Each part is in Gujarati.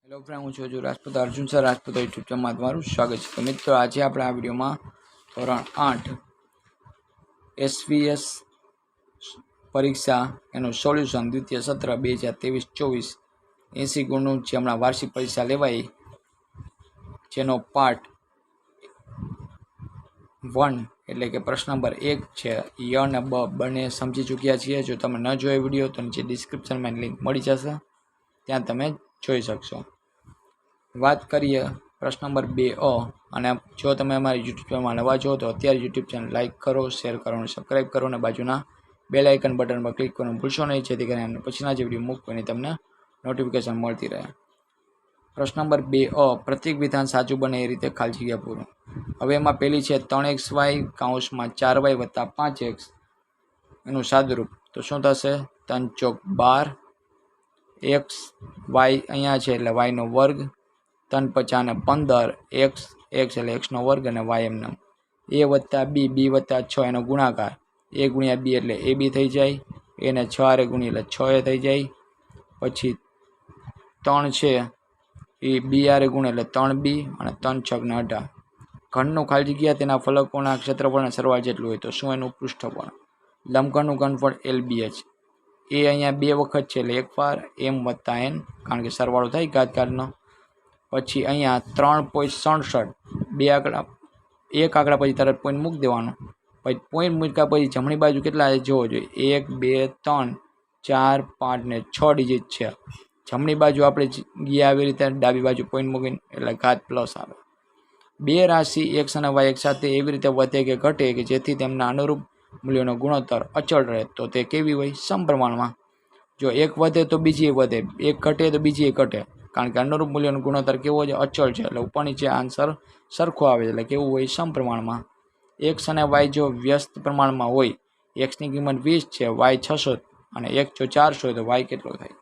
हेलो फ्रेंड, हूँ છું રાજપૂત અર્જુન સર રાજપૂત યુટ્યુબ ચેનલમાં તમારું સ્વાગત છે। તો મિત્રો, આજે આપણે આ વિડીયોમાં ધોરણ 8 એસવીએસ પરીક્ષા એનું સોલ્યુશન દ્વિતીય સત્ર 2023-24 80 ગુણનું જે હમણાં વાર્ષિક પરીક્ષા લેવાઈ, જેનો પાર્ટ 1 એટલે કે પ્રશ્ન નંબર 1 છે ય અને બ બંને સમજી ચૂક્યા છીએ। જો તમે ન જોયો વિડીયો તો નીચે ડિસ્ક્રિપ્શનમાં લિંક મળી જશે, ત્યાં તમે જોઈ શકશો। વાત કરીએ પ્રશ્ન નંબર 2 અને જો તમે અમારી યુટ્યુબ ચેનલમાં નવા છો તો અત્યારે યુટ્યુબ ચેનલ લાઇક કરો, શેર કરો અને સબસ્ક્રાઈબ કરો અને બાજુના બેલ આઇકન બટન પર ક્લિક કરવાનું ભૂલશો નહીં, જેથી કરીને પછીના જે વિડીયો મૂકું એની તમને નોટિફિકેશન મળતી રહે। પ્રશ્ન નંબર 2 પ્રત્યેક વિધાન સાચું બને એ રીતે ખાલી જગ્યા પૂરો। હવે એમાં પહેલી છે 3xy કૌંસમાં 4y વત્તા 5x એનું સાદુરૂપ, તો શું થશે? 3 ચોક 12 x y અહીંયા છે એટલે y નો વર્ગ, 3 પચા ને 15 x એટલે x નો વર્ગ અને y એમનેમ, a વત્તા b વત્તા 6 એનો ગુણાકાર, a ગુણ્યા b એટલે ab થઈ જાય, એને 6 ગુણી એટલે 6a થઈ જાય। પછી 3 છે એ b ગુણે એટલે 3b અને 3 6 ને 18। ઘનનું ખાલી જગ્યા તેના ફલકોના ક્ષેત્રફળના સરવાળા જેટલું હોય તો શું એનું પૃષ્ઠફળ? લંબઘનનું ઘનફળ LBH, એ અહીંયા 2 વખત છે એટલે એક વાર m વત્તા n, કારણ કે સરવાળો થાય ઘાતનો। પછી અહીંયા 3.67, એક આંકડા પછી તરત પોઈન્ટ મૂકી દેવાનો। પછી પોઈન્ટ મૂક્યા પછી જમણી બાજુ કેટલા જોવો જોઈએ? 1 2 3 4 5 ને 6 ડિજિટ છે। જમણી બાજુ આપણે ગયા આવી રીતે ડાબી બાજુ પોઈન્ટ મૂકીને એટલે ઘાત પ્લસ આવે। બે રાશિ x અને y એક સાથે એવી રીતે વધે કે ઘટે કે જેથી તેમના અનુરૂપ મૂલ્યોનો ગુણોત્તર અચળ રહે, તો તે કેવી હોય? સમપ્રમાણમાં। જો એક વધે તો બીજી વધે, એક ઘટે તો બીજી ઘટે, કારણ કે અનુરૂપ મૂલ્યોનો ગુણોત્તર કેવો છે? અચળ છે, એટલે ઉપર નીચે આન્સર સરખો આવે છે, એટલે કેવું હોય? સમપ્રમાણમાં। x અને y જો વ્યસ્ત પ્રમાણમાં હોય, x ની કિંમત 20 છે, y 600 અને x જો 400 હોય તો y કેટલો થાય?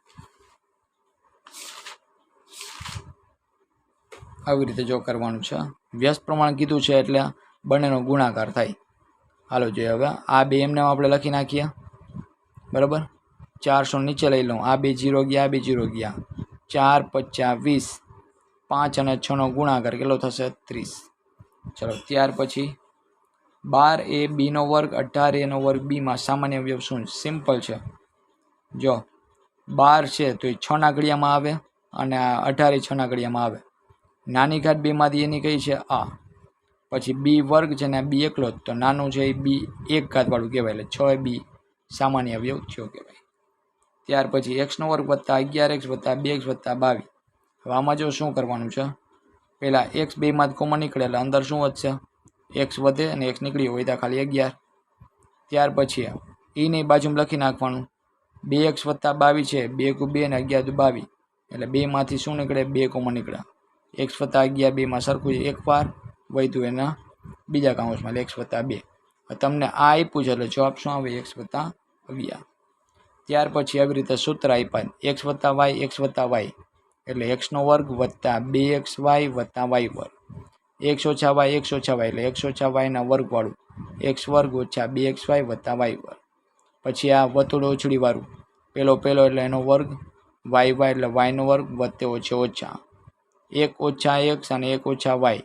આવી રીતે જો કરવાનું છે। વ્યસ્ત પ્રમાણ કીધું છે એટલે બંનેનો ગુણાકાર થાય। હાલો જોઈએ હવે આ બે એમને આપણે લખી નાખીએ, બરાબર। 400 નીચે લઈ લઉં, આ બે 0 ગયા, આ બે 0 ગયા, 4 5 20, 5 અને 6 નો ગુણાકાર કેટલો થશે? 30। ચલો ત્યાર પછી 12 a b નો વર્ગ 18 a નો વર્ગ b માં સામાન્ય અવયવ શું? સિમ્પલ છે, જો 12 છે તો એ 6 ના ઘડિયામાં આવે અને 18 6 ના ઘડિયામાં આવે। નાની ઘાત બેમાંથી એની કઈ છે? આ। પછી b વર્ગ છે ને b એકલો, તો નાનું છે એ b એક ઘાત વાળું કહેવાય, એટલે 6 b સામાન્ય અવયવ થયો કહેવાય। ત્યાર પછી x નો વર્ગ વત્તા 11x વત્તા 2x વત્તા 22। હવે આમાં જો શું કરવાનું છે? પહેલાં x બેમાંથી કોમન નીકળે એટલે અંદર શું વધશે? x વધે અને x નીકળી હોય તો ખાલી 11। ત્યાર પછી એની બાજુમાં લખી નાખવાનું 2x વત્તા 22 છે, 2 × 2 ને 11 × 22, એટલે બેમાંથી શું નીકળે? 2 કોમન નીકળે। x વત્તા 11 બેમાં સરખું છે, એક વાર વધ્યું એના બીજા કાઉન્સમાં x વત્તા 2। તમને આ આપ્યું છે એટલે જવાબ શું આવે? x વત્તા 11। ત્યાર પછી આવી રીતે સૂત્ર આપ્યા x વત્તા y એટલે x નો વર્ગ વત્તા 2xy વત્તા y વર્ગ, x ઓછા y એટલે x ઓછા y ના વર્ગ વાળું x વર્ગ ઓછા 2xy વત્તા y વર્ગ। પછી આ વતુડો ઉછળી વાળું પેલો એટલે એનો વર્ગ, y એટલે y નો વર્ગ વત્તે ઓછા 1 ઓછા x અને 1 ઓછા y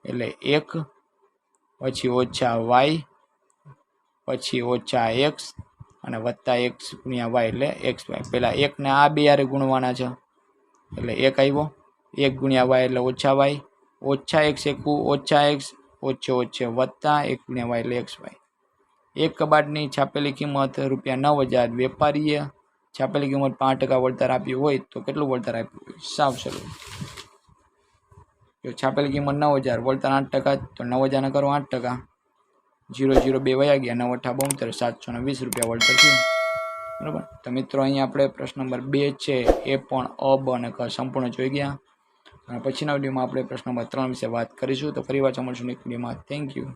એટલે 1, પછી ઓછા y, પછી ઓછા x અને વત્તા x ગુણ્યા y એટલે xy। પહેલાં 1 ને આ બે હારે ગુણવાના છે એટલે 1 આવ્યો, 1 ગુણ્યા y એટલે ઓછા y, ઓછા x એકું ઓછા x ઓછે વત્તા 1 ગુણ્યા y એટલે xy। એક કબાટની છાપેલી કિંમત ₹9000, વેપારીએ છાપેલી કિંમત 5% વળતર આપ્યું હોય તો કેટલું વળતર આપ્યું હોય? સાવ સરળ, જો છાપેલી કિંમત 9000, વળતર 8%, તો 9000 ને કરો 8%, 0 0 2 વયા ગયા, 9 8 72, 720 રૂપિયા વળતર થયું, બરાબર। તો મિત્રો અહીંયા આપણે પ્રશ્ન નંબર 2 છે એ પણ અ બ અને ક સંપૂર્ણ જોઈ ગયા, અને પછીના વિડીયોમાં આપણે પ્રશ્ન નંબર 3 વિશે વાત કરીશું। તો ફરી વાર મળીશું નેક્સ્ટ વિડીયોમાં। Thank you.